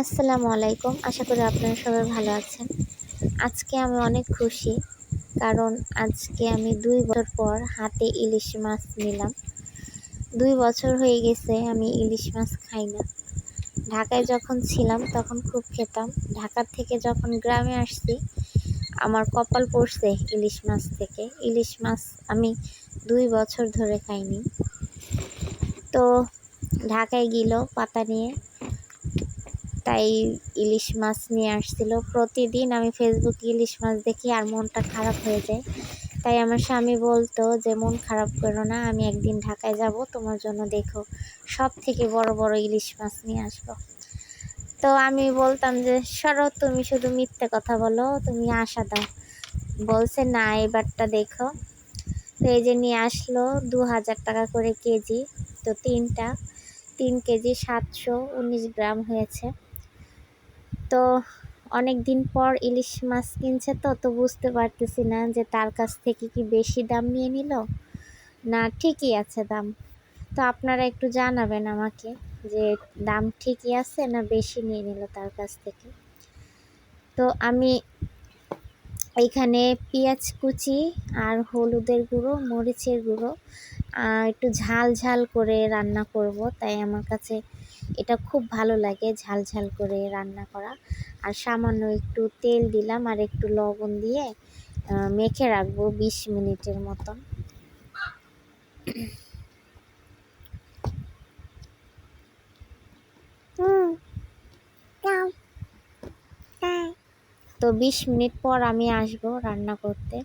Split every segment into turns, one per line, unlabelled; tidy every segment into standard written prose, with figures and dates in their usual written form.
আসসালামু আলাইকুম। আশা করি আপনারা সবাই ভালো আছেন। আজকে আমি অনেক খুশি। কারণ আজকে আমি ২ বছর পর হাতে ইলিশ মাছ নিলাম। ২ বছর হয়ে গেছে আমি ইলিশ মাছ খাই না। ঢাকায় যখন ছিলাম তখন খুব খেতাম। ঢাকা থেকে যখন গ্রামে আসছি আমার কপাল পড়ছে ইলিশ মাছ থেকে। ইলিশ মাছ আমি ২ বছর ধরে খাইনি। তো ঢাকায় গেল পাতা নিয়ে, তাই ইলিশ মাছ নিয়ে আসছিল। প্রতিদিন আমি ফেসবুকে ইলিশ মাছ দেখি আর মনটা খারাপ হয়ে যায়। তাই আমার স্বামী বলতো যে মন খারাপ করো না, আমি একদিন ঢাকায় যাব, তোমার জন্য দেখো সব থেকে বড় বড় ইলিশ মাছ নিয়ে আসবো। তো আমি বলতাম যে সরো, তুমি শুধু মিথ্যে কথা বলো, তুমি আশা দাও। বলছে না, এবারটা দেখো। তো এই যে নিয়ে আসলো ২,০০০ টাকা করে কেজি। তো ৩ কেজি ৭১৯ গ্রাম হয়েছে। তো অনেক দিন পর ইলিশ মাছ কিনছে, তো বুঝতে পারতেছি না যে তার কাছ থেকে কি বেশি দাম নিয়ে নিল না ঠিকই আছে দাম। তো আপনারা একটু জানাবেন আমাকে যে দাম ঠিকই আছে না বেশি নিয়ে নিল তার কাছ থেকে। তো আমি এইখানে পেঁয়াজ কুচি আর হলুদের গুঁড়ো, মরিচের গুঁড়ো একটু ঝাল ঝাল করে রান্না করব, তাই আমার কাছে এটা খুব ভালো লাগে ঝাল ঝাল করে রান্না করা। আর সামান্য একটু তেল দিলাম আর একটু লবণ দিয়ে মেখে রাখবো ২০ মিনিটের মতন। তো ২০ মিনিট পর আমি আসবো রান্না করতে।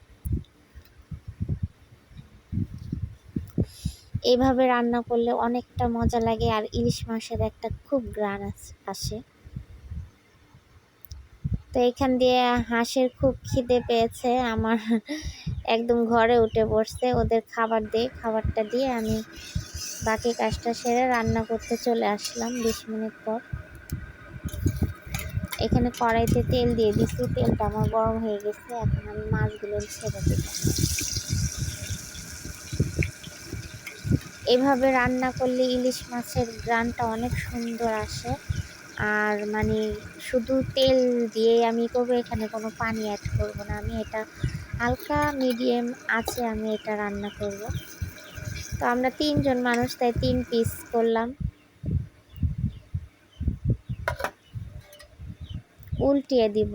এইভাবে রান্না করলে অনেকটা মজা লাগে আর ইলিশ মাছের একটা খুব ঘ্রাণ আসে। তো এখান দিয়ে হাঁসের খুব খিদে পেয়েছে আমার, একদম ঘরে উঠে পড়ছে। ওদের খাবারটা দিয়ে আমি বাকি কাজটা সেরে রান্না করতে চলে আসলাম ২০ মিনিট পর। এখানে কড়াইতে তেল দিয়ে দিচ্ছি, তেলটা আমার গরম হয়ে গেছে। এখন আমি মাছগুলো ছেড়ে দেব। এভাবে রান্না করলে ইলিশ মাছের ঘ্রাণটা অনেক সুন্দর আসে। আর মানে শুধু তেল দিয়ে আমি করবো, এখানে কোনো পানি অ্যাড করব না। আমি এটা হালকা মিডিয়াম আছে আমি এটা রান্না করব। তো আমরা ৩ জন মানুষ, তাই ৩ পিস করলাম। উল্টিয়ে দিব।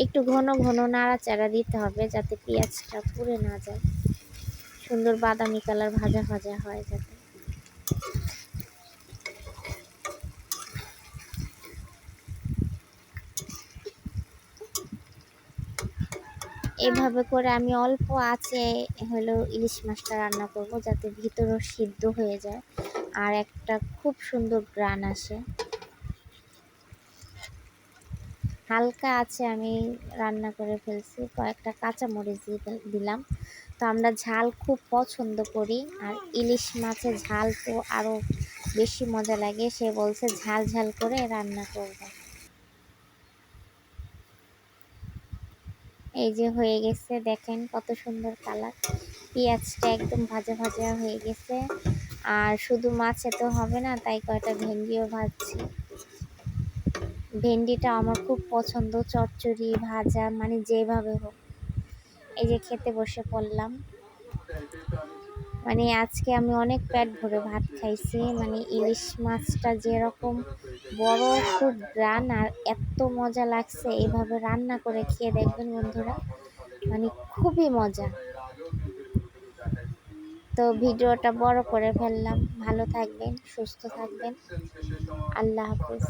একটু ঘন ঘন নাড়াচাড়া দিতে হবে যাতে পেঁয়াজটা পুড়ে না যায়, সুন্দর বাদামি কালার ভাজা ভাজা হয় যাতে। এভাবে করে আমি অল্প আঁচে হলো ইলিশ মাছটা রান্না করব যাতে ভিতরও সিদ্ধ হয়ে যায় আর একটা খুব সুন্দর ঘ্রাণ আসে। হালকা আছে আমি রান্না করে ফেলছি, কয়েকটা কাঁচামরিচ দিলাম। তো আমরা ঝাল খুব পছন্দ করি আর ইলিশ মাছের ঝাল তো আরও বেশি মজা লাগে। সে বলছে ঝাল ঝাল করে রান্না করবে। এই যে হয়ে গেছে, দেখেন কত সুন্দর কালার। পেঁয়াজটা একদম ভাজা ভাজা হয়ে গেছে। আর শুধু মাছে তো হবে না, তাই কয়টা ভেন্ডিও ভাজছি। ভেন্ডিটা আমার খুব পছন্দ, চচ্চড়ি ভাজা মানে যেভাবে হোক। এই যে খেতে বসে পড়লাম। মানে আজকে আমি অনেক পেট ভরে ভাত খাইছি। মানে ইলিশ মাছটা যেরকম বড়, খুব ঘ্রাণ আর এত মজা লাগছে। এইভাবে রান্না করে খেয়ে দেখবেন বন্ধুরা, মানে খুবই মজা। তো ভিডিওটা বড় করে ফেললাম। ভালো থাকবেন, সুস্থ থাকবেন। আল্লাহ হাফেজ।